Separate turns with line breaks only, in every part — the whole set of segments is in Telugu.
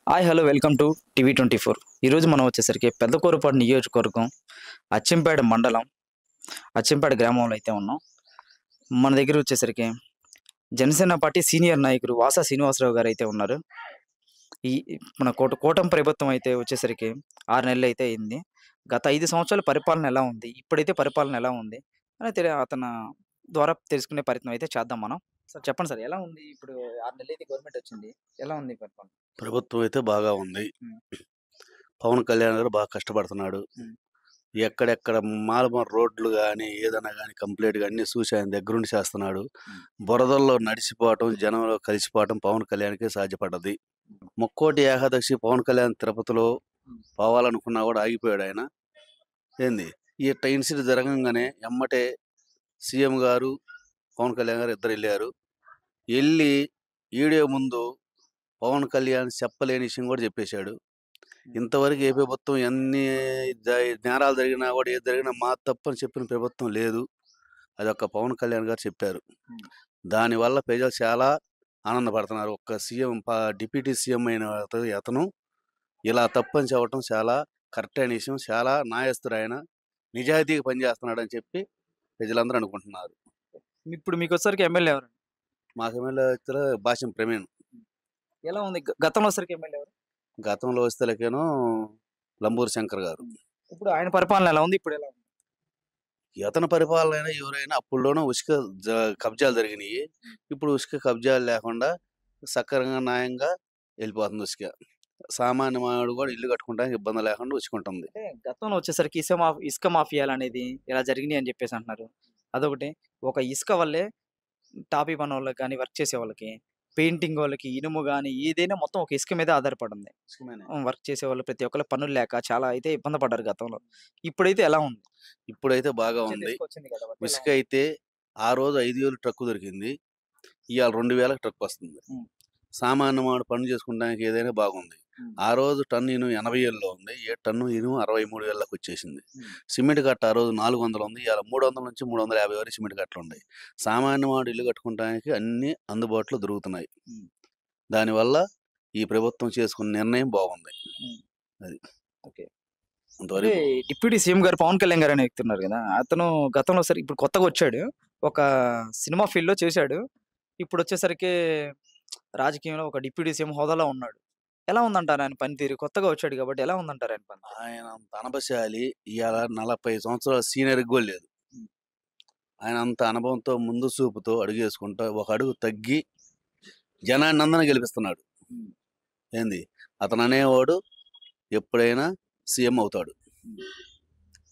Hi hello welcome to TV 24. ఈరోజు మనం వచ్చేసరికి పెద్దకూరపాడు నియోజకవర్గం అచ్చంపేట మండలం అచ్చంపేట గ్రామంలో అయితే ఉన్నాం. మన దగ్గర వచ్చేసరికి జనసేన పార్టీ సీనియర్ నాయకులు వాసా శ్రీనివాసరావు గారు అయితే ఉన్నారు. ఈ మన కూటమి ప్రభుత్వం అయితే వచ్చేసరికి 6 నెలలు అయితే అయింది. గత 5 సంవత్సరాల పరిపాలన ఎలా ఉంది, ఇప్పుడైతే పరిపాలన ఎలా ఉంది అని అతని ద్వారా తెలుసుకునే ప్రయత్నం అయితే చేద్దాం మనం. సార్ చెప్పండి సార్, ఎలా ఉంది ఇప్పుడు? 6 నెలలు అయితే గవర్నమెంట్ వచ్చింది, ఎలా ఉంది పరిపాలన?
ప్రభుత్వం అయితే బాగా ఉంది.
ఉమ్,
పవన్ కళ్యాణ్ గారు బాగా కష్టపడుతున్నాడు.
ఉమ్,
ఎక్కడెక్కడ మాలమూల రోడ్లు గాని, ఏదైనా గాని కంప్లీట్‌గా అన్నీ చూసి ఆయన దగ్గరుండి చేస్తున్నాడు.
ఉమ్,
బురదల్లో నడిచిపోవటం, జనంలో కలిసిపోవటం పవన్ కళ్యాణ్‌కే సాధ్యపడ్డది. ముక్కోటి ఏకాదశి పవన్ కళ్యాణ్ తిరుపతిలో
ఉమ్,
పోవాలనుకున్నా కూడా ఆగిపోయాడాయన. ఏంది ఇట్ట ఇన్సిడెంట్ జరగంగానే ఎమ్మటే సీఎం గారు, పవన్ కళ్యాణ్ గారు ఇద్దరెళ్లారు. ఎళ్లి ఈడే ముందు పవన్ కళ్యాణ్ చెప్పలేని విషయం కూడా చెప్పేశాడు. ఇంతవరకు ఏ ప్రభుత్వం ఎన్ని నేరాలు జరిగినా కూడా ఏది జరిగినా మా తప్పని చెప్పిన ప్రభుత్వం లేదు. అదొక్క పవన్ కళ్యాణ్ గారు చెప్పారు.
ఉమ్.
దానివల్ల ప్రజలు చాలా ఆనందపడుతున్నారు. ఒక్క సీఎం డిప్యూటీ సీఎం అయిన అతను ఇలా తప్పని చెప్పడం చాలా కరెక్ట్ అయిన విషయం. చాలా న్యాయస్తుడు ఆయన, నిజాయితీగా పనిచేస్తున్నాడని చెప్పి ప్రజలందరూ అనుకుంటున్నారు.
ఇప్పుడు మీకు వచ్చరికి ఎమ్మెల్యే ఎవరు?
మాకు ఎమ్మెల్యే వ్యక్తులు భాష్యం ప్రవీణ్.
ఎలా ఉంది గతంలో వచ్చరికి ఎమ్మెల్యే ఎవరు?
గతంలో వస్తేలకేనో లంబూరి శంకర్ గారు.
ఇప్పుడు ఆయన పరిపాలన ఎలా ఉంది, ఇప్పుడు ఎలా ఉంది?
అతని పరిపాలన అయినా ఎవరైనా అప్పుడులోనూ ఉసుక కబ్జాలు జరిగినాయి. ఇప్పుడు ఉసుక కబ్జాలు లేకుండా సక్రమంగా న్యాయంగా వెళ్ళిపోతుంది ఉసుక. సామాన్య మానవుడు కూడా ఇల్లు కట్టుకోవడానికి ఇబ్బంది లేకుండా ఉసుకుంటుంది.
అంటే గతంలో వచ్చేసరికి ఇసుక మాఫియాలు అనేది ఇలా జరిగినాయి అని చెప్పేసి అంటున్నారు. అదొకటి. ఒక ఇసుక వల్లే టాపీ పని వాళ్ళకి కానీ, వర్క్ చేసే వాళ్ళకి, పెయింటింగ్ వాళ్ళకి, ఇనుము కానీ ఏదైనా మొత్తం ఒక ఇసుక మీద ఆధారపడింది. వర్క్ చేసే వాళ్ళు ప్రతి ఒక్కరు పనులు లేక చాలా అయితే ఇబ్బంది పడ్డారు గతంలో. ఇప్పుడైతే ఎలా ఉంది?
ఇప్పుడైతే బాగా
వచ్చేది
ఉంది.
ఇసుక వచ్చింది కదా బట్టి ఎలా
ఉసుక
ఉంది?
అయితే ఆ రోజు 5,000 ట్రక్కు దొరికింది. ఇవాళ 2,000 ట్రక్ వస్తుంది.
ఉమ్,
సామాన్య మానవుడు పని చేసుకుంటానికి ఏదైనా బాగుంది.
ఉమ్,
ఆ రోజు టన్ను ఇనుము 80,000లో ఉంది. టన్ను ఇనుము 63,000కి వచ్చేసింది.
ఉమ్,
సిమెంట్ కట్ట ఆ రోజు 400 ఉంది. ఇవాళ 300 నుంచి 350 వరకు సిమెంట్ కట్టలు ఉన్నాయి. సామాన్య మానవుడు ఇల్లు కట్టుకోవడానికి అన్ని అందుబాటులో దొరుకుతున్నాయి.
ఉమ్,
దానివల్ల ఈ ప్రభుత్వం చేసుకున్న నిర్ణయం బాగుంది.
ఉమ్.
అది
ఓకే. అంటే
అంతవరకు
డిప్యూటీ సీఎం గారు పవన్ కళ్యాణ్ గారు అనే వ్యక్తి ఉన్నారు కదా, అతను గతంలో సరే ఇప్పుడు కొత్తగా వచ్చాడు, ఒక సినిమా ఫీల్డ్ లో చేశాడు. ఇప్పుడు వచ్చేసరికి రాజకీయంలో ఒక డిప్యూటీ సీఎం హోదాలో ఉన్నాడు. ఎలా ఉందంటారు ఆయన పనితీరు? కొత్తగా వచ్చాడు కాబట్టి ఎలా ఉందంటారు ఆయన పని?
ఆయన అంత అనబశాలి. ఇవాళ 40 సంవత్సరాల సీనియర్ కూడా లేదు.
ఉమ్,
ఆయన అంత అనుభవంతో ముందు చూపుతో అడుగేసుకుంటా ఒక అడుగు తగ్గి జనాన్ని అందరిని గెలిపిస్తున్నాడు.
ఉమ్,
ఏంది అతను అనేవాడు ఎప్పుడైనా సీఎం అవుతాడు.
ఉమ్,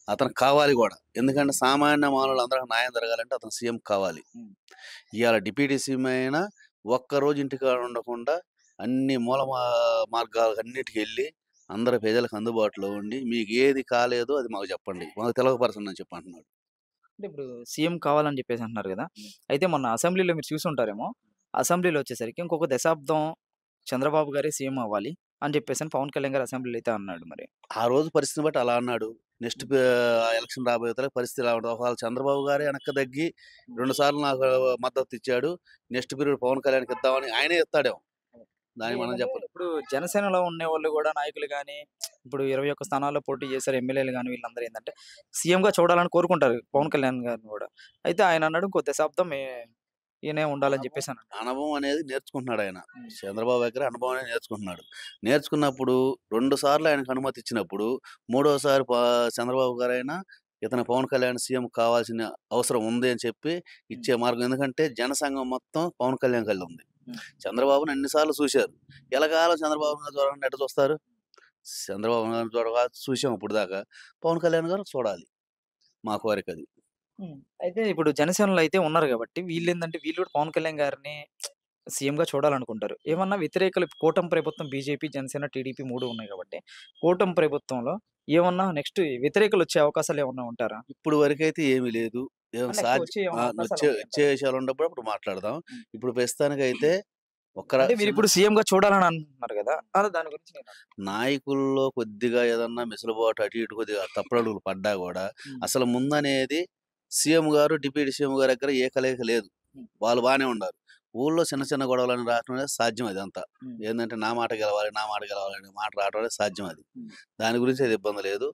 అతను కావాలి కూడా. ఎందుకంటే సామాన్య మానవులు అందరికి న్యాయం జరగాలంటే అతను సీఎం కావాలి.
ఉమ్,
ఇవాళ డిప్యూటీ సీఎం అయినా ఒక్కరోజు ఇంటికాడ ఉండకుండా అన్ని మార్గాలకు అన్నిటికి వెళ్ళి అందరి ప్రజలకు అందుబాటులో ఉండి మీకు ఏది కాలేదో అది మాకు చెప్పండి, మాకు తెలవపరచండి అని చెప్పి అంటున్నాడు.
అంటే ఇప్పుడు సీఎం కావాలని చెప్పేసి అంటున్నారు కదా, అయితే మొన్న అసెంబ్లీలో మీరు చూసుంటారేమో, అసెంబ్లీలో వచ్చేసరికి ఇంకొక దశాబ్దం చంద్రబాబు గారే సీఎం అవ్వాలి అని చెప్పేసి అని పవన్ కళ్యాణ్ గారు అసెంబ్లీలో అయితే అన్నాడు. మరి
ఆ రోజు పరిస్థితిని బట్టి అలా అన్నాడు. నెక్స్ట్ ఎలక్షన్ రాబోయే తల పరిస్థితి ఎలా ఉంటుంది? ఒకవేళ చంద్రబాబు గారే వెనక్కి తగ్గి 2 సార్లు నాకు మద్దతు ఇచ్చాడు, నెక్స్ట్ పీరియడ్ పవన్ కళ్యాణ్కి ఇద్దామని ఆయనే ఇస్తాడేమో. దానికి మనం
ఏంటంటే
చెప్పలేం.
ఇప్పుడు జనసేనలో ఉండేవాళ్ళు కూడా నాయకులు గాని, ఇప్పుడు 21 స్థానాల్లో పోటీ చేశారు ఎమ్మెల్యేలు గాని, వీళ్ళందరూ ఏంటంటే సీఎంగా చూడాలని కోరుకుంటారు పవన్ కళ్యాణ్ గారిని కూడా. అయితే ఆయన అన్నాడు ఇంకో దశాబ్దం ఈయనే ఉండాలని
అనుభవం
చెప్పేసి అన్నాడు.
అనుభవం అనేది నేర్చుకుంటున్నాడు ఆయన.
ఉమ్,
చంద్రబాబు దగ్గర అనుభవం అనేది నేర్చుకుంటున్నాడు. నేర్చుకున్నప్పుడు 2 సార్లు ఆయనకు అనుమతి ఇచ్చినప్పుడు మూడోసారి చంద్రబాబు గారైనా ఇతను పవన్ కళ్యాణ్ సీఎం కావాల్సిన అవసరం ఉంది అని చెప్పి ఇచ్చే మార్గం. ఎందుకంటే జనసంఘం మొత్తం పవన్ కళ్యాణ్ కలిసి ఉంది.
ఉమ్,
చంద్రబాబుని అన్నిసార్లు చూశారు. ఎలాగాలం చంద్రబాబు గారు చూడాలని ఎట్ట చూస్తారు? చంద్రబాబు గారు చూసాం ఇప్పుడు దాకా. పవన్ కళ్యాణ్ గారు చూడాలి. మా కోరిక అది.
ఉమ్. అయితే ఇప్పుడు జనసేనలో అయితే ఉన్నారు కాబట్టి వీళ్ళేందంటే వీళ్ళు కూడా పవన్ కళ్యాణ్ గారిని సీఎంగా చూడాలనుకుంటారు. ఏమన్నా వ్యతిరేకలు కూటమి ప్రభుత్వం బీజేపీ, జనసేన, టీడీపీ 3 ఉన్నాయి కాబట్టి కూటమి ప్రభుత్వంలో ఏమన్నా నెక్స్ట్ వ్యతిరేకలు వచ్చే అవకాశాలు ఏమన్నా ఉంటారా?
ఇప్పుడు వరకైతే ఏమీ లేదు. ఏం
నెక్స్ట్ వచ్చే ఏమన్నా అవకాశాలు
వచ్చే వచ్చే
ఉన్నాయంటారా?
విషయాలు ఉన్నప్పుడు అప్పుడు మాట్లాడదాం.
ఉమ్.
ఇప్పుడు ప్రస్తుతానికైతే ఒక్క
అంటే మీరు
చిన్న
ఇప్పుడు సీఎంగా చూడాలని అంటున్నారు కదా, అలా దాని గురించి నేను
నాయకుల్లో కొద్దిగా ఏదన్నా మిసులుబాటు అటు ఇటు కొద్దిగా తప్పుడడుగులు పడ్డా కూడా
ఉమ్,
అసలు ముందనేది సీఎం గారు, డిప్యూటీ సీఎం గారి దగ్గర ఏ కలయిక లేదు.
ఉమ్,
వాళ్ళు బాగానే ఉన్నారు. ఊళ్ళో చిన్న చిన్న గొడవలని రావడం అనేది సాధ్యం అది అంతా.
ఉమ్,
ఏందంటే నా మాట గెలవాలి, నా మాట గెలవాలని మాట రావడం అనేది సాధ్యం అది.
ఉమ్,
దాని గురించి అయితే ఇబ్బంది లేదు.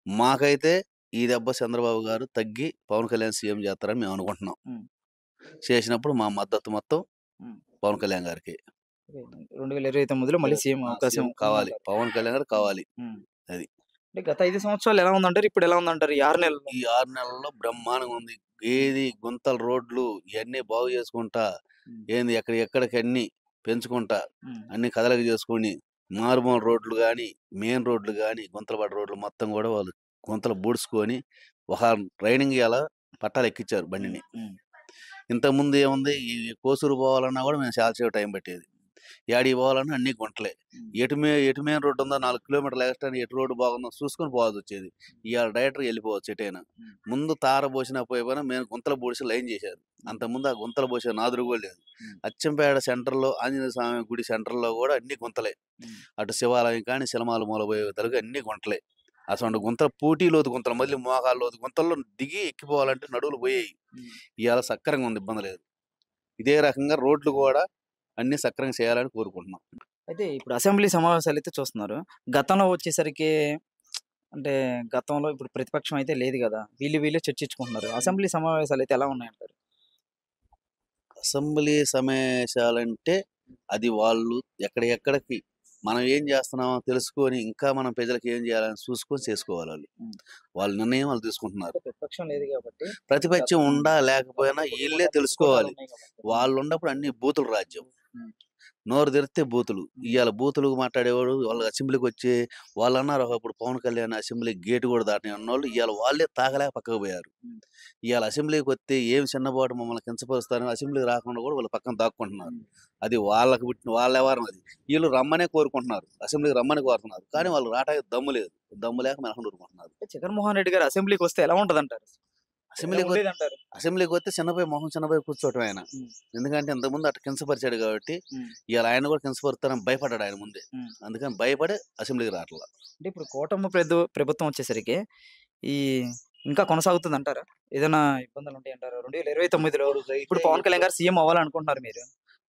మాకైతే ఈ దెబ్బ చంద్రబాబు గారు తగ్గి పవన్ కళ్యాణ్ సీఎం చేస్తారని మేము అనుకుంటున్నాం.
ఉమ్,
చేసినప్పుడు మా మద్దతు మొత్తం
ఉమ్.
పవన్ కళ్యాణ్ గారికి.
2029లో మళ్ళీ సీఎం అవకాశం
సీఎం కావాలి,
ఉందంటారు.
పవన్ కళ్యాణ్ గారు కావాలి.
ఉమ్.
అది
అంటే గత 5 సంవత్సరాలు ఎలా ఉందంటారు? ఇప్పుడు ఎలా ఉందంటారు? ఈ 6 నెలల్లో?
ఈ 6 నెలల్లో బ్రహ్మాండంగా ఉంది. ఏది గుంతల రోడ్లు ఇయన్నీ బాగు చేసుకుంటా,
ఉమ్,
ఏంది ఎక్కడికి అన్ని పెంచుకుంటా,
ఉమ్,
అన్ని కదలిక చేసుకొని మారుమూల రోడ్లు గాని, మెయిన్ రోడ్లు గాని, గుంతలు పడ్డ రోడ్లు మొత్తం కూడా వాళ్ళు గుంతలు బూడ్చుకొని ఒక ట్రైనింగ్ ఇయ్యాల పట్టాలు ఎక్కిచ్చారు
ఉమ్,
బండిని.
ఉమ్,
ఇంతకుముందు ఏముంది ఈ కోసూరు పోవాలన్నా కూడా మేము చాలా సేపు టైం పట్టేది. యాడికి పోవాలన్నా అన్ని గుంటలే.
ఉమ్,
ఎటు మెయిన్ రోడ్డు ఉందో 4 కిలోమీటర్లు ఎక్స్ట్రా ఎటు రోడ్డు బాగుందో చూసుకొని పోవాల్సి వచ్చేది. ఇవాళ డైరెక్ట్‌గా వెళ్ళిపోవచ్చు ఎటైనా.
ఉమ్,
ముందు తార పోసినా పోయిపోయినా మేము గుంతలు పూడ్చి లైన్ చేశారు. అంతకుముందు ఆ గుంతలు పోసే నాదురు కూడా లేదు.
ఉమ్,
అచ్చంపేట సెంటర్‌లో ఆంజనేయ స్వామి గుడి సెంటర్‌లో కూడా అన్ని గుంతలే.
ఉమ్.
అటు శివాలయం కానీ సినిమాల మూల పోయే తరకు అన్ని గుంటలే. అసలు గుంతలు పూటీ లోతు గుంతలు మళ్ళీ మోకాళ్ళ లోతు గుంతల్లో దిగి ఎక్కిపోవాలంటే నడువులు పోయేయి.
ఉమ్.
ఇవాళ సక్రంగా ఉంది, ఇబ్బంది లేదు. ఇదే రకంగా రోడ్లు కూడా అన్ని సక్రంగా చేయాలని కోరుకుంటున్నాం.
అయితే ఇప్పుడు అసెంబ్లీ సమావేశాలు అయితే చూస్తున్నారు. గతంలో వచ్చేసరికి అంటే గతంలో ఇప్పుడు ప్రతిపక్షం అయితే లేదు కదా! వీళ్ళే చర్చించుకుంటున్నారు. అసెంబ్లీ సమావేశాలు అయితే ఎలా ఉన్నాయంటారు?
అసెంబ్లీ సమావేశాలంటే అది వాళ్ళు ఎక్కడికి మనం ఏం చేస్తున్నామో తెలుసుకొని ఇంకా మనం ప్రజలకు ఏం చేయాలని చూసుకొని చేసుకోవాలి వాళ్ళు.
ఉమ్.
వాళ్ళ నిర్ణయం వాళ్ళు తీసుకుంటున్నారు.
అంటే ప్రతిపక్షం లేదు కాబట్టి
ప్రతిపక్షం
గత-
ఉండా లేకపోయినా
గతంలో
వీళ్ళే
కూడా
తెలుసుకోవాలి.
ప్రతిపక్షాలు ఉన్నాయి కాబట్టి.
వాళ్ళు ఉన్నప్పుడు అన్ని బూతుల రాజ్యం.
ఉమ్,
నోరు తెరిస్తే బూతులు.
ఉమ్,
ఇవాళ బూతులు మాట్లాడేవాడు వాళ్ళు అసెంబ్లీకి వచ్చి వాళ్ళు అన్నారు ఒకప్పుడు పవన్ కళ్యాణ్ అసెంబ్లీ గేటు కూడా దాటని అన్నోళ్ళు ఇవాళ వాళ్ళే తాగలేక పక్కకు పోయారు.
ఉమ్,
ఇవాళ అసెంబ్లీకి వస్తే ఏం చిన్నపాటు మమ్మల్ని కించపరుస్తారని అసెంబ్లీకి రాకుండా కూడా వాళ్ళు పక్కన దాక్కుంటున్నారు.
ఉమ్.
అది వాళ్ళకి పుట్టిన వాళ్ళ వ్యవహారం అది. వీళ్ళు రమ్మనే కోరుకుంటున్నారు, అసెంబ్లీకి రమ్మని కోరుతున్నారు. కానీ వాళ్ళు రావడానికి దమ్ము లేదు. దమ్ము లేక మెలకుండా ఊరుకుంటున్నారు.
అంటే జగన్మోహన్ రెడ్డి గారు అసెంబ్లీకి వస్తే ఎలా ఉంటదంటారు?
అసెంబ్లీకి వస్తే
ఉండేదంటారు.
అసెంబ్లీకి వస్తే చిన్నపోయి మొహం చిన్నపోయి కూర్చోవటం ఆయన.
ఉమ్,
ఎందుకంటే ఇంతకుముందు అటు కించపరిచాడు కాబట్టి
ఉమ్,
ఇవాళ ఆయన కూడా కించపరుస్తారని భయపడ్డాడు ఆయన ముందే.
ఉమ్.
అందుకని భయపడి అసెంబ్లీకి రావట్లా.
అంటే ఇప్పుడు కూటమి ప్రభుత్వం వచ్చేసరికి ఈ ఇంకా కొనసాగుతుంది అంటారా? ఏదైనా ఇబ్బందులు ఉంటాయంటారా? 2029లో ఇప్పుడు పవన్ కళ్యాణ్ గారు సీఎం అవ్వాలనుకుంటున్నారు మీరు.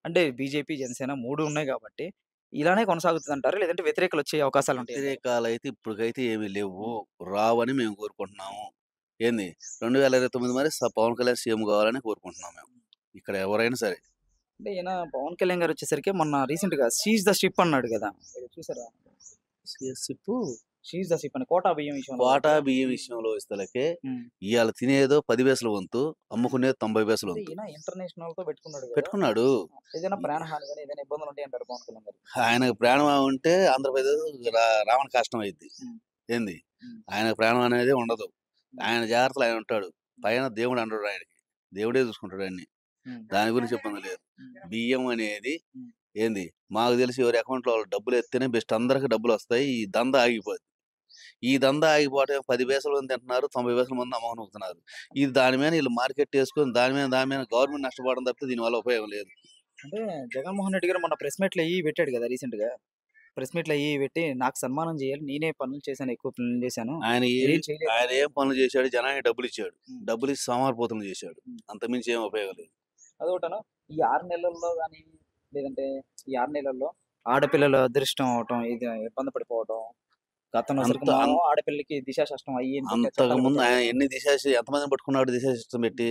అంటే బీజేపీ, జనసేన 3 ఉన్నాయి కాబట్టి ఇలానే కొనసాగుతుంది అంటారా? లేదంటే వ్యతిరేకలు వచ్చే అవకాశాలు ఉంటాయి?
వ్యతిరేకాలైతే ఇప్పటికైతే ఏమీ లేవు. రావని మేము కోరుకుంటున్నాము. ఏంది 2029 మరి పవన్ కళ్యాణ్ సీఎం కావాలని కోరుకుంటున్నాం మేము. ఇక్కడ ఎవరైనా సరే.
అంటే ఈయన పవన్ కళ్యాణ్ గారు వచ్చేసరికి మొన్న రీసెంట్ గా సీజ్ ద షిప్ అన్నాడు కదా! మీరు చూసారా?
సిప్పు
సీజ్ ద షిప్ అని కోటా బియ్యం విషయంలో.
వాటా బియ్యం విషయంలో ఇస్తలకే
ఉమ్.
ఇవాళ తినేదో 10 పైసల వంతు, అమ్ముకునేది 90 పైసల
అంటే
వంతు
ఈయన ఇంటర్నేషనల్ తో పెట్టుకున్నాడు కదా!
పెట్టుకున్నాడు.
ఏదైనా ప్రాణహాని కానీ ఏదైనా ఇబ్బందులు ఉంటాయి అంటారు పవన్ కళ్యాణ్ గారు?
ఆయనకు ప్రాణం ఉంటే ఆంధ్రప్రదేశ్ రావణ కష్టం అయింది.
ఉమ్.
ఏంది
ఉమ్.
ఆయనకు ప్రాణం అనేది ఉండదు. ఆయన జాగ్రత్తలు ఆయన ఉంటాడు. పైన దేవుడు అంటాడు, ఆయనకి దేవుడే చూసుకుంటాడు అన్ని.
ఉమ్.
దాని గురించి ఇబ్బంది లేదు.
ఉమ్.
బియ్యం అనేది
ఉమ్.
ఏంది మాకు తెలిసి ఎవరి అకౌంట్లో వాళ్ళు డబ్బులు ఎత్తేనే బెస్ట్, అందరికి డబ్బులు వస్తాయి. ఈ దందా ఆగిపోద్ది. ఈ దందా ఆగిపోవటం 10 పైసలు మంది తింటున్నారు, 90 పైసల మంది అమ్మకనుకుతున్నారు. ఇది దాని మీద వీళ్ళు మార్కెట్ వేసుకొని దాని మీద గవర్నమెంట్ నష్టపోవడం తప్పితే దీనివల్ల ఉపయోగం లేదు.
అంటే జగన్మోహన్ రెడ్డి గారు మొన్న ప్రెస్ మీట్లు అయ్యి పెట్టాడు కదా రీసెంట్ గా. ప్రెస్ మీట్లు అయ్యి పెట్టి నాకు సన్మానం చేయాలి, నేనే పనులు చేశాను, ఎక్కువ పనులు చేశాను,
ఆయన
మీరేం చేయలేదు.
ఆయన ఏం పనులు చేశాడు? జనానికి డబ్బులు ఇచ్చాడు.
ఉమ్.
డబ్బులు ఇచ్చి సోమరిపోతులు చేశాడు.
ఉమ్.
అంతమించి ఏం ఉపయోగం లేదు.
అదొకటను. ఈ 6 నెలల్లో కానీ లేదంటే ఈ 6 నెలల్లో ఆడపిల్లల అదృష్టం అవటం, ఇది ఇబ్బంది పడిపోవటం, గతంలో సరికి ఆడపిల్లకి దిశాశాస్త్రం అయ్యి
అంతకు ముందు ఆయన ఎన్ని ఎంతమందిని పట్టుకున్నాడు? దిశ సిస్టమ్ పెట్టి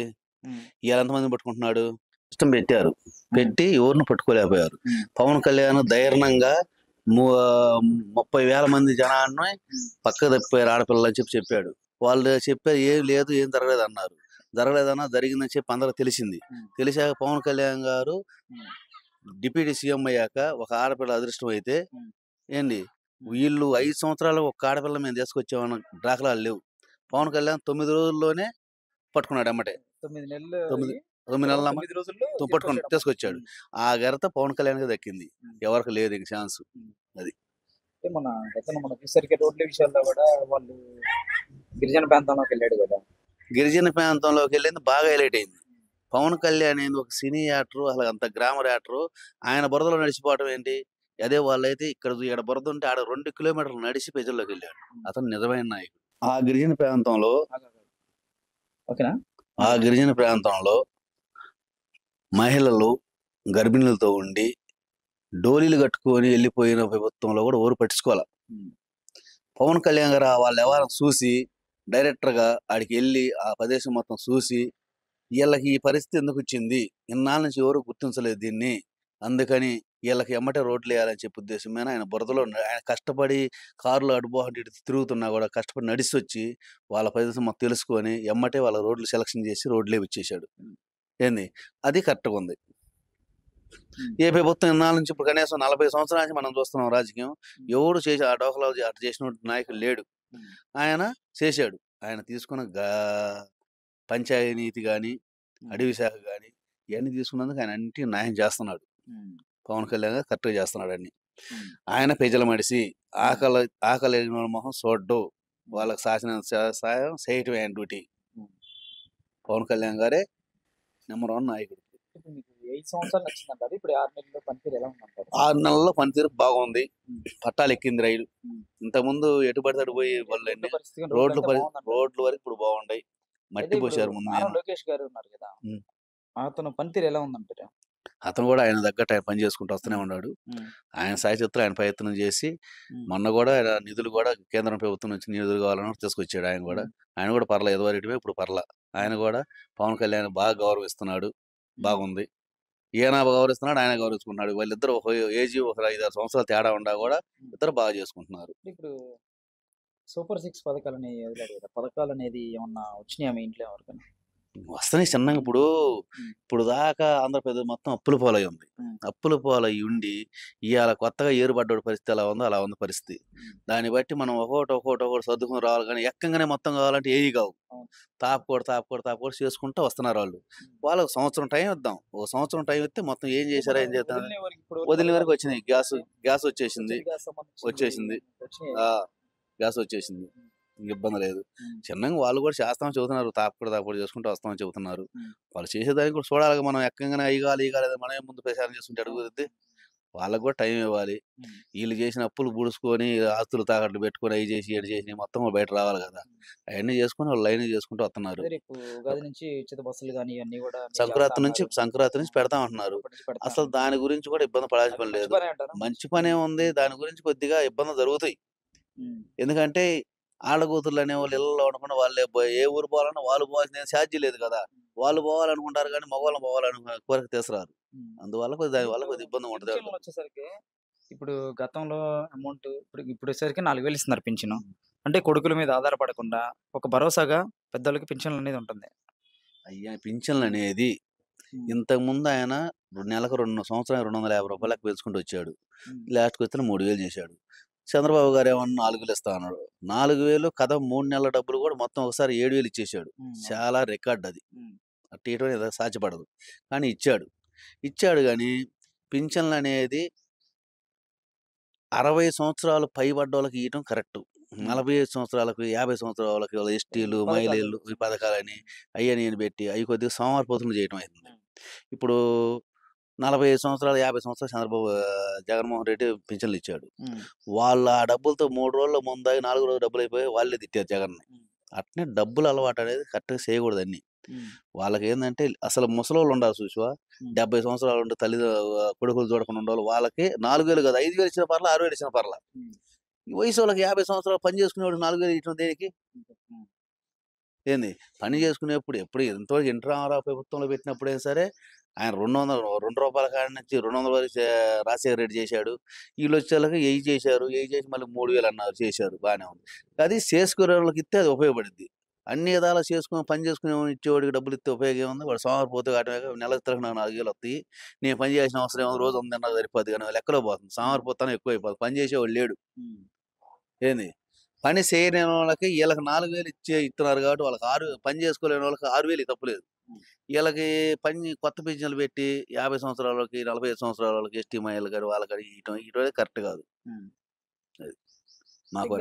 ఇవాళ ఎంతమందిని పట్టుకుంటున్నాడు? సిస్టమ్ పెట్టారు, పెట్టి ఎవరిని పట్టుకోలేకపోయారు. పవన్ కళ్యాణ్ ధైర్యంగా 30,000 మంది జనాన్ని పక్క తప్పారు ఆడపిల్లలు అని చెప్పాడు. వాళ్ళు చెప్పారు ఏం లేదు, ఏం జరగలేదు అన్నారు. జరగలేదన్నా జరిగిందని చెప్పి అందరూ తెలిసింది. తెలిసాక పవన్ కళ్యాణ్ గారు డిప్యూటీ సీఎం అయ్యాక ఒక ఆడపిల్ల అదృష్టం అయితే ఏంది వీళ్ళు 5 సంవత్సరాలు ఒక ఆడపిల్ల మేము తీసుకొచ్చామన్న దాఖలాలు లేవు. పవన్ కళ్యాణ్ 9 రోజుల్లోనే పట్టుకున్నాడు. అమ్మటే
9 నెలలు
9 నెలల
9 రోజుల్లో
పట్టుకుని తీసుకొచ్చాడు. ఆ ఘనత పవన్ కళ్యాణ్కి దక్కింది, ఎవరికి లేదు ఇంక ఛాన్స్. అది
మన చూసరికి రోడ్ల విషయాల్లో కూడా వాళ్ళు గిరిజన ప్రాంతంలోకి వెళ్ళాడు కదా.
గిరిజన ప్రాంతంలోకి వెళ్ళింది బాగా హైలైట్ అయింది. పవన్ కళ్యాణ్ అనేది ఒక సినీ యాక్టర్, అసలు అంత గ్రామర్ యాక్టర్. ఆయన బురదలో నడిచిపోవటం ఏంటి? అదే వాళ్ళైతే ఇక్కడ బురద ఉంటే ఆడ 2 కిలోమీటర్లు నడిచి ప్రజల్లోకి వెళ్ళాడు. అతను నిజమైన నాయకుడు. ఆ గిరిజన ప్రాంతంలో
ఓకేనా?
మహిళలు గర్భిణులతో ఉండి డోలీలు కట్టుకొని వెళ్ళిపోయిన ప్రభుత్వంలో కూడా ఎవరు పట్టించుకోవాలి. పవన్ కళ్యాణ్ గారు వాళ్ళ వ్యవహారం చూసి డైరెక్టర్గా ఆడికి వెళ్ళి ఆ ప్రదేశం మొత్తం చూసి వీళ్ళకి ఈ పరిస్థితి ఎందుకు వచ్చింది, ఇన్నాళ్ళ నుంచి ఎవరు గుర్తించలేదు దీన్ని, అందుకని వీళ్ళకి ఎమ్మటే రోడ్లు వేయాలని చెప్పే ఉద్దేశం మీద ఆయన బురదలో ఆయన కష్టపడి కారులో అడుబోహంటి ఇటు తిరుగుతున్నా కూడా కష్టపడి నడిచి వచ్చి వాళ్ళ ప్రదేశం మొత్తం తెలుసుకొని ఎమ్మటే వాళ్ళ రోడ్లు సెలక్షన్ చేసి రోడ్లే ఇచ్చేసాడు. ఏంది అది కరెక్ట్గా ఉంది. ఏ ప్రభుత్వం ఇన్నాళ్ళ నుంచి ఇప్పుడు కనీసం 40 సంవత్సరాల నుంచి మనం చూస్తున్నాం రాజకీయం, ఎవడు చేసి ఆ డోకలో అటు చేసిన నాయకుడు లేడు. ఆయన చేశాడు. ఆయన తీసుకున్న పంచాయతీ కానీ అడవి శాఖ కానీ ఇవన్నీ తీసుకున్నందుకు ఆయన అన్నింటినీ న్యాయం చేస్తున్నాడు. పవన్ కళ్యాణ్ గారు కరెక్ట్గా చేస్తున్నాడు అన్ని. ఆయన ప్రజల మడిసి ఆకలి మొహం చూడ్డు, వాళ్ళకి శాసన సాయం చేయటం ఆయన డ్యూటీ. పవన్ కళ్యాణ్ గారే నెంబర్ 1 నాయకుడు.
8 సంవత్సరాలు నచ్చిందంటారు. ఇప్పుడు 6 నెలల్లో పనితీరు ఎలా ఉందంటారు?
6 నెలల్లో పనితీరు బాగుంది. పట్టాలు ఎక్కింది రైలు. ఇంతకుముందు ఎటు పడితే అటు పోయి వాళ్ళండి రోడ్లు వరకు ఇప్పుడు బాగుంటాయి. మట్టి పోసారు ముందు.
లోకేష్ గారు ఉన్నారు కదా, అతను పనితీరు ఎలా ఉందంటారు?
అతను కూడా ఆయన తగ్గట్టు ఆయన పని చేసుకుంటూ వస్తూనే ఉన్నాడు. ఆయన సాయశక్తులు ఆయన ప్రయత్నం చేసి మొన్న కూడా ఆయన నిధులు కూడా కేంద్ర ప్రభుత్వం నుంచి నిధులు కావాలని తీసుకొచ్చాడు. ఆయన కూడా పర్లేదు, ఎదువరేటివే ఇప్పుడు పర్లా. ఆయన కూడా పవన్ కళ్యాణ్ బాగా గౌరవిస్తున్నాడు. బాగుంది. ఈయన గౌరవిస్తున్నాడు, ఆయన గౌరవించుకుంటున్నాడు. వాళ్ళిద్దరు ఒక ఏజ్ ఒక 5-6 సంవత్సరాల తేడా ఉండా కూడా ఇద్దరు బాగా చేసుకుంటున్నారు.
ఇప్పుడు సూపర్ 6 పథకాలని వదిలాడు కదా, పథకాలు అనేది ఏమన్నా వచ్చినాయా మీ ఇంట్లో ఎవరికైనా?
వస్తున్నాయి చిన్నగా. ఇప్పుడు దాకా ఆంధ్రప్రదేశ్ మొత్తం అప్పుల పాలై ఉంది. అప్పుల పాలై ఉండి ఇవాళ కొత్తగా ఏరుబడ్డ పరిస్థితి ఎలా ఉందో అలా ఉంది పరిస్థితి. దాన్ని బట్టి మనం ఒకటి సర్దుకుని రావాలి, కానీ ఎక్కంగానే మొత్తం కావాలంటే ఏవి కావు. తాపుకోడు చేసుకుంటూ వస్తున్నారు వాళ్ళు. వాళ్ళకు సంవత్సరం టైం ఇద్దాం. ఒక సంవత్సరం టైం ఇస్తే మొత్తం ఏం చేశారో ఏం చేద్దాం. వదిలిన వరకు వచ్చినాయి. గ్యాస్ వచ్చేసింది. గ్యాస్ వచ్చేసింది, ఇబ్బంది లేదు. చిన్నగా వాళ్ళు కూడా చేస్తామని చెబుతున్నారు. తాపుకోడు చేసుకుంటూ వస్తామని చెబుతున్నారు. వాళ్ళు చేసేదానికి కూడా చూడాలి. మనం ఎక్కగానే అయ్యాలి మనమే ముందు ప్రచారం చేసుకుంటే అడుగుద్ది. వాళ్ళకు కూడా టైం ఇవ్వాలి. వీళ్ళు చేసిన అప్పులు పూడుచుకొని ఆస్తులు తాకట్లు పెట్టుకొని అవి చేసి ఏడు చేసి మొత్తం బయట రావాలి కదా. అవన్నీ చేసుకుని వాళ్ళు లైన్ చేసుకుంటూ వస్తున్నారు. సంక్రాంతి నుంచి పెడతాం అంటున్నారు. అసలు దాని గురించి కూడా ఇబ్బంది పడాల్సిన పని లేదు. మంచి పనే ఉంది. దాని గురించి కొద్దిగా ఇబ్బంది జరుగుతాయి. ఎందుకంటే ఆడకూతుర్లు అనేవాళ్ళు ఇళ్ళలో ఉండకుండా వాళ్ళే ఏ ఊరు పోవాలన్నా వాళ్ళు పోవాల్సిన ఛార్జీ లేదు కదా. వాళ్ళు పోవాలనుకుంటారు కానీ మగవాళ్ళని పోవాలని కోరిక తీసుకురారు. అందువల్ల దానివల్ల కొద్దిగా ఇబ్బంది ఉంటుంది.
వచ్చేసరికి ఇప్పుడు గతంలో అమౌంట్ ఇప్పుడు వచ్చేసరికి 4,000 ఇస్తున్నారు పింఛను. అంటే కొడుకుల మీద ఆధారపడకుండా ఒక భరోసాగా పెద్దలకి పింఛన్లు అనేది ఉంటుంది.
అయ్యా పింఛన్లు అనేది ఇంతకుముందు ఆయన నెలకు 2 సంవత్సరాలు 250 రూపాయలకు పెంచుకుంటూ వచ్చాడు. లాస్ట్కి వచ్చిన 3,000 చేశాడు. చంద్రబాబు గారు ఏమన్నా 4,000 ఇస్తా అన్నాడు. 4,000 కథ 3 నెలల డబ్బులు కూడా మొత్తం ఒకసారి 7,000 ఇచ్చేసాడు. చాలా రికార్డ్ అది. అటు ఇటు సాధ్యపడదు కానీ ఇచ్చాడు కానీ పింఛన్లు అనేది 60 సంవత్సరాలు పైబడ్డ వాళ్ళకి ఇవ్వటం కరెక్ట్. 45 సంవత్సరాలకు 50 సంవత్సరాల వాళ్ళకి ఎస్టీలు మహిళలు ఈ పథకాలని అయ్యని పెట్టి అవి కొద్దిగా సోమవారపోతులు చేయడం అవుతుంది. ఇప్పుడు 45 సంవత్సరాలు 50 సంవత్సరాలు చంద్రబాబు జగన్మోహన్ రెడ్డి పింఛన్లు ఇచ్చాడు. వాళ్ళు ఆ డబ్బులతో 3 రోజుల ముందు 4 రోజులు డబ్బులు అయిపోయి వాళ్ళే తిట్టారు జగన్ని. అట్నే డబ్బులు అలవాటు అనేది కరెక్ట్గా చేయకూడదు. అన్ని వాళ్ళకి ఏంటంటే అసలు ముసలోళ్ళు ఉండాలి చూసివా, 70 సంవత్సరాలు ఉంటే తల్లి కొడుకులు చూడకుండా ఉండాలి. వాళ్ళకి 4,000 కదా 5,000 ఇచ్చిన పర్లా 6,000 ఇచ్చిన పర్లా. ఈ వయసు వాళ్ళకి 50 సంవత్సరాలు పని చేసుకునేవాడు 4,000 ఇచ్చిన దేనికి? ఏంది పని చేసుకునేప్పుడు ఎప్పుడు ఎంతవరకు ఎన్టీ రామారావు ప్రభుత్వంలో పెట్టినప్పుడే సరే ఆయన 2 రూపాయల కాడి నుంచి 200 వరకు రాజశేఖర రెడ్డి చేశాడు. వీళ్ళు వచ్చేళ్ళకి 8 చేశారు. 8 చేసి మళ్ళీ 3,000 అన్నారు, చేశారు, బాగానే ఉంది. అది చేసుకునే వాళ్ళకి ఇస్తే అది ఉపయోగపడుద్ది. అన్ని విధాలా చేసుకుని పని చేసుకునే ఇచ్చేవాడికి డబ్బులు ఇస్తే ఉపయోగం ఉంది. వాడు సోమవారిపోతే కాటమే నెల తిరగ నాకు 4,000 వస్తాయి. నేను పని చేసిన అవసరం ఏమో రోజు 100 సరిపోద్ది కానీ లెక్కలో పోతుంది. సోమవారిపోతాను ఎక్కువ అయిపోతుంది. పని చేసేవాడు లేడు. ఏంది పని చేయని వాళ్ళకి వీళ్ళకి 4,000 ఇస్తున్నారు కాబట్టి వాళ్ళకి పని చేసుకోలేని వాళ్ళకి 6,000 తప్పులేదు. వీళ్ళకి కొత్త పింఛన్లు పెట్టి 50 సంవత్సరాల వాళ్ళకి 45 సంవత్సరాల వాళ్ళకి ఎస్టీ మహిళలు గారు వాళ్ళకి ఇటు కరెక్ట్ కాదు. నాకు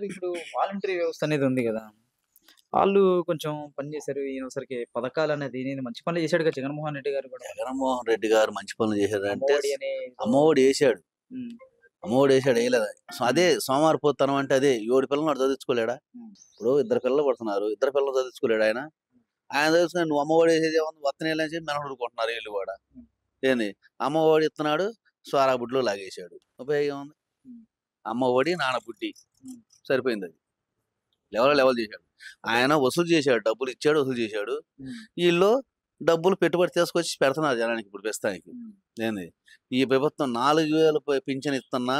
ఇప్పుడు వాలంటరీ వ్యవస్థ అనేది ఉంది కదా, వాళ్ళు కొంచెం పని చేశారు. ఈయనసరికి పథకాలు అనేది మంచి పనులు చేశాడు కదా జగన్మోహన్ రెడ్డి గారు కూడా.
జగన్మోహన్ రెడ్డి గారు మంచి పనులు చేశాడు అంటే అమ్మఒడి వేసాడు. వేయలేదా? అదే సోమవారపోతనం అంటే అదే 7 పిల్లలు చదివించుకోలేడా? ఇప్పుడు 2 పిల్లలు పడుతున్నారు, 2 పిల్లలు చదివించుకోలేడు ఆయన చదివించుకుని నువ్వు అమ్మఒడి వేసేది వత్తనేళ్ళని చెప్పి మెనహుడుకుంటున్నారు వీళ్ళు కూడా. ఏంది అమ్మ ఒడి ఇస్తున్నాడు, సోరా బుడ్లో లాగేశాడు. ఉపయోగం ఉంది. అమ్మ ఒడి, నాన్న బుడ్డి సరిపోయింది. అది లెవెల్ చేశాడు. ఆయన వసూలు చేశాడు, డబ్బులు ఇచ్చాడు, వసూలు చేశాడు. వీళ్ళు డబ్బులు పెట్టుబడి తీసుకొచ్చి పెడుతున్నారు జనానికి ఇప్పుడు ప్రస్తుతానికి. ఏంది ఈ ప్రభుత్వం 4000 పింఛన్ ఇస్తున్నా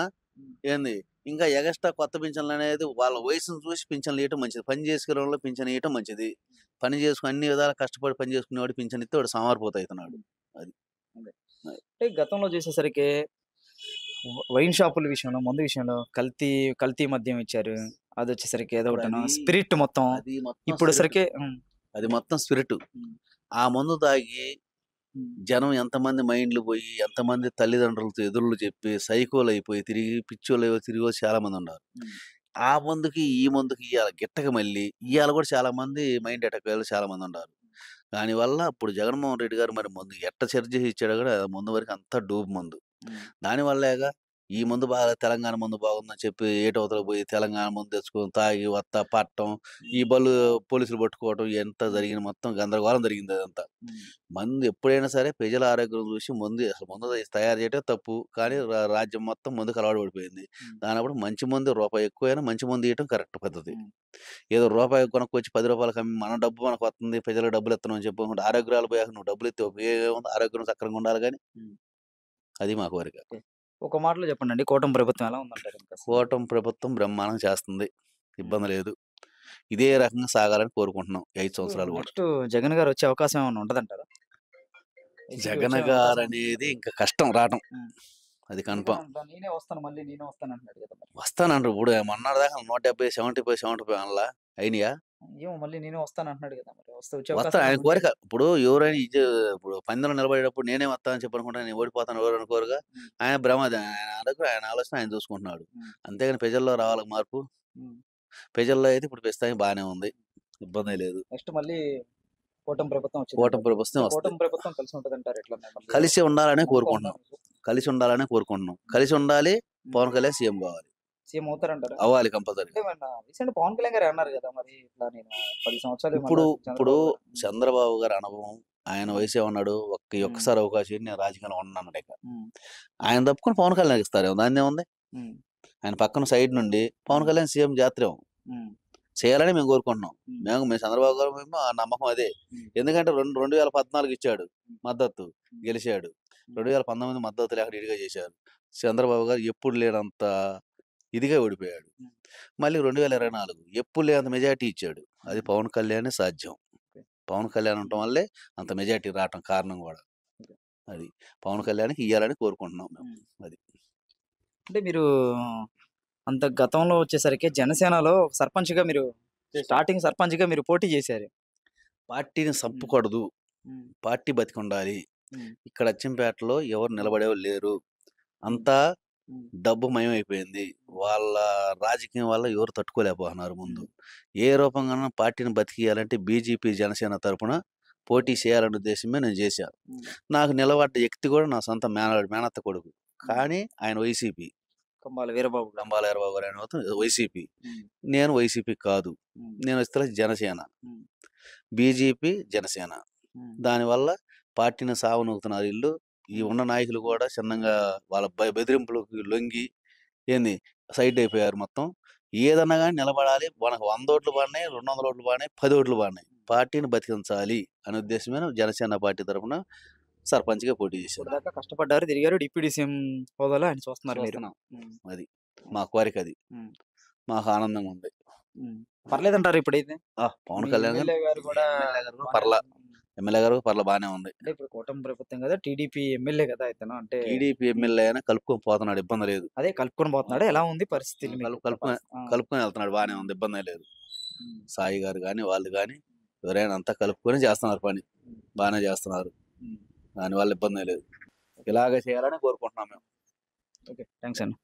ఏంది ఇంకా ఎగస్ట్రా కొత్త పింఛన్లు అనేది వాళ్ళ వయసును చూసి పింఛన్లు ఇవ్వటం మంచిది. పని చేసుకునే వాళ్ళు పింఛన్ ఇవ్వటం మంచిది. పని చేసుకుని అన్ని విధాలు కష్టపడి పని చేసుకునేవాడు పింఛన్ ఇస్తే వాడు సమారిపోతున్నాడు. అది
అంటే గతంలో చూసేసరికి వైన్ షాపుల విషయంలో, మందు విషయంలో కల్తీ మద్యం ఇచ్చారు. అది వచ్చేసరికి ఏదో ఒకటి
అది-
స్పిరిట్ మొత్తం.
అది మొత్తం
ఇప్పుడు
spirit.
సరికి
అది మొత్తం స్పిరిట్. ఆ మందు తాగి జనం ఎంతమంది మైండ్లు పోయి, ఎంతమంది తల్లిదండ్రులతో ఎదురులు చెప్పి సైకోలు అయిపోయి తిరిగి పిచ్చోళ్ళు తిరిగి చాలా మంది ఉన్నారు. ఆ మందుకి ఈ మందుకి ఇవాళ గిట్టక మళ్ళీ ఇవాళ కూడా చాలా మంది మైండ్ అటాక్ అయ్యేవాళ్ళు చాలా మంది ఉన్నారు. దానివల్ల ఇప్పుడు జగన్మోహన్ రెడ్డి గారు మరి మందు ఎట్ట చర్చ చేసి ఇచ్చాడో కూడా ముందు వరకు అంతా డూబ్ మందు. దానివల్లేగా ఈ మందు బాగా తెలంగాణ మందు బాగుందని చెప్పి ఏటవతలకు పోయి తెలంగాణ మందు తెచ్చుకొని తాగి వత్త పట్టం, ఈ బళ్ళు పోలీసులు పట్టుకోవటం ఎంత జరిగింది, మొత్తం గందరగోళం జరిగింది అదంతా. మందు ఎప్పుడైనా సరే ప్రజల ఆరోగ్యం చూసి అసలు మందు తయారు చేయడం తప్పు, కానీ రాజ్యం మొత్తం మందుకు అలవాటు పడిపోయింది. దానప్పుడు మంచి మందు రూపాయి ఎక్కువైనా మంచి మందు ఇవ్వటం కరెక్ట్ పద్ధతి. ఏదో రూపాయి కొనుక్కొచ్చి 10 రూపాయలకి అమ్మి మన డబ్బు మనకు వస్తుంది, ప్రజలకు డబ్బులు ఇస్తున్నాం అని చెప్పి ఆరోగ్యాలు పోయాక నువ్వు డబ్బులు ఇస్తే ఉపయోగం, ఆరోగ్యం సక్రంగా ఉండాలి. కానీ అది మా కోరిక.
ఒక మాటలో చెప్పండి, కూటమి ప్రభుత్వం ఎలా ఉందంటారు?
కూటమి ప్రభుత్వం బ్రహ్మాండం చేస్తుంది, ఇబ్బంది లేదు. ఇదే రకంగా సాగాలని కోరుకుంటున్నాం 5 సంవత్సరాలు కూడా.
నెక్స్ట్ జగన్ గారు వచ్చే అవకాశం ఏమైనా ఉంటదంటారా?
జగన్ గారు అనేది ఇంకా కష్టం రావటం, అది కన్ఫామ్.
నేనే వస్తాను అంటున్నాడు కదా.
వస్తానంటారు. ఇప్పుడు మొన్నటి దాకా 170, 70 అనలా అయినాయా?
ఏమో మళ్ళీ నేనే వస్తాను అంటున్నాడు కదా. మరి
వస్తా, ఆయన కోరిక. ఇప్పుడు ఎవరైనా ఇప్పుడు పందెంలో నిలబడేటప్పుడు నేనే వస్తానని చెప్పి అనుకుంటా, నేను ఓడిపోతాను ఎవరు అనుకోరుగా. ఆయన ఆయన అనుకో, ఆయన ఆలోచన ఆయన చూసుకుంటున్నాడు. అంతేగాని ప్రజల్లో రావాలి మార్పు. ప్రజల్లో అయితే ఇప్పుడు ప్రస్తుతానికి బాగానే ఉంది, ఇబ్బంది లేదు.
నెక్స్ట్ మళ్ళీ కూటమి ప్రభుత్వం
కూటమి ప్రభుత్వం వస్తుంది.
కూటమి ప్రభుత్వం కలిసి ఉంటదంటారు. ఎట్లా
కలిసి ఉండాలనే కోరుకుంటున్నాం. కలిసి ఉండాలి. పవన్ కళ్యాణ్ సీఎం కావాలి.
సీఎం అవుతారంటారా?
అవ్వాలి కంపల్సరీ.
రీసెంట్ పవన్ కళ్యాణ్ గారు అన్నారు కదా, మరి ఇట్లా నేను 10 సంవత్సరాలు
ఇప్పుడు చంద్రబాబు గారి అనుభవం, ఆయన వయసు ఏమన్నాడు, ఒక్కసారి అవకాశం నేను రాజకీయాల్లో ఉన్నాను. ఆయన తప్పుకొని పవన్ కళ్యాణ్ ఇస్తారు, దాన్ని ఏముంది. ఆయన పక్కన సైడ్ నుండి పవన్ కళ్యాణ్ సీఎం జాతరం చేయాలని మేము కోరుకుంటున్నాం. మేము చంద్రబాబు గారు మేము ఆ నమ్మకం అదే. ఎందుకంటే 2014 ఇచ్చాడు మద్దతు, గెలిచాడు. 2019 మద్దతు లేక ఇదిగా చేశారు. చంద్రబాబు గారు ఎప్పుడు లేనంత ఇదిగా ఓడిపోయాడు. మళ్ళీ 2024 ఎప్పుడు లేనంత మెజార్టీ ఇచ్చాడు. అది పవన్ కళ్యాణ్ సాధ్యం. పవన్ కళ్యాణ్ ఉండటం వల్లే అంత మెజార్టీ రావటం కారణం కూడా అది. పవన్ కళ్యాణ్కి ఇవ్వాలని కోరుకుంటున్నాం మేము. అది
అంటే మీరు అంత గతంలో వచ్చేసరికి జనసేనలో సర్పంచ్గా మీరు స్టార్టింగ్ సర్పంచ్గా మీరు పోటీ చేశారు.
పార్టీని చంపకూడదు, పార్టీ బతికి ఉండాలి. ఇక్కడ అచ్చంపేటలో ఎవరు నిలబడేవాళ్ళు లేరు, అంతా డబ్బు మయమైపోయింది. వాళ్ళ రాజకీయం వల్ల ఎవరు తట్టుకోలేకపోతున్నారు. ముందు ఏ రూపంగా పార్టీని బతికియాలంటే బీజేపీ జనసేన తరపున పోటీ చేయాలనే ఉద్దేశమే నేను చేశాను. నాకు నిలబడ్డ వ్యక్తి కూడా నా సొంత మేనత్త కొడుకు, కానీ ఆయన వైసీపీ.
కంబాల వీరబాబు
గారు ఆయన వైసీపీ. నేను వైసీపీ కాదు, నేను వస్తే జనసేన. బీజేపీ జనసేన. దానివల్ల పార్టీని సావనూగుతున్నారు వీళ్ళు. ఈ ఉన్న నాయకులు కూడా చిన్నగా వాళ్ళ బెదిరింపులకు లొంగి సైడ్ అయిపోయారు మొత్తం. ఏదన్నా కానీ నిలబడాలి, మనకు 100 ఓట్లు పడినాయి, 200 ఓట్లు పడినాయి, 10 ఓట్లు పడినాయి, పార్టీని బతికించాలి అనే ఉద్దేశమే జనసేన పార్టీ తరఫున సర్పంచ్గా పోటీ చేశారు.
కష్టపడ్డారు, తిరిగారు. డిప్యూటీ సీఎం హోదాలో ఆయన చూస్తున్నారు మీరు.
అది మా కోరిక, అది మాకు ఆనందంగా ఉంది.
పర్లేదంటారు ఇప్పుడైతే
పవన్ కళ్యాణ్
గారు కూడా
ఎమ్మెల్యే గారు పర్ల బాగానే ఉంది.
అంటే ఇప్పుడు కూటమి ప్రభుత్వం కదా, టీడీపీ ఎమ్మెల్యే కదా ఇతను. అంటే
టీడీపీ ఎమ్మెల్యే అయినా కలుపుకొని పోతున్నాడు, ఇబ్బంది లేదు.
అదే కలుపుకొని పోతున్నాడు. ఎలా ఉంది పరిస్థితి?
కలుపుకొని వెళ్తున్నాడు, బాగానే ఉంది, ఇబ్బంది లేదు. సాయి గారు కానీ వాళ్ళు కానీ ఎవరైనా అంతా కలుపుకొని చేస్తున్నారు, పని బాగానే చేస్తున్నారు, దానివల్ల ఇబ్బంది లేదు. ఇలాగే చేయాలని కోరుకుంటున్నాం మేము.
ఓకే, థ్యాంక్స్ అండి.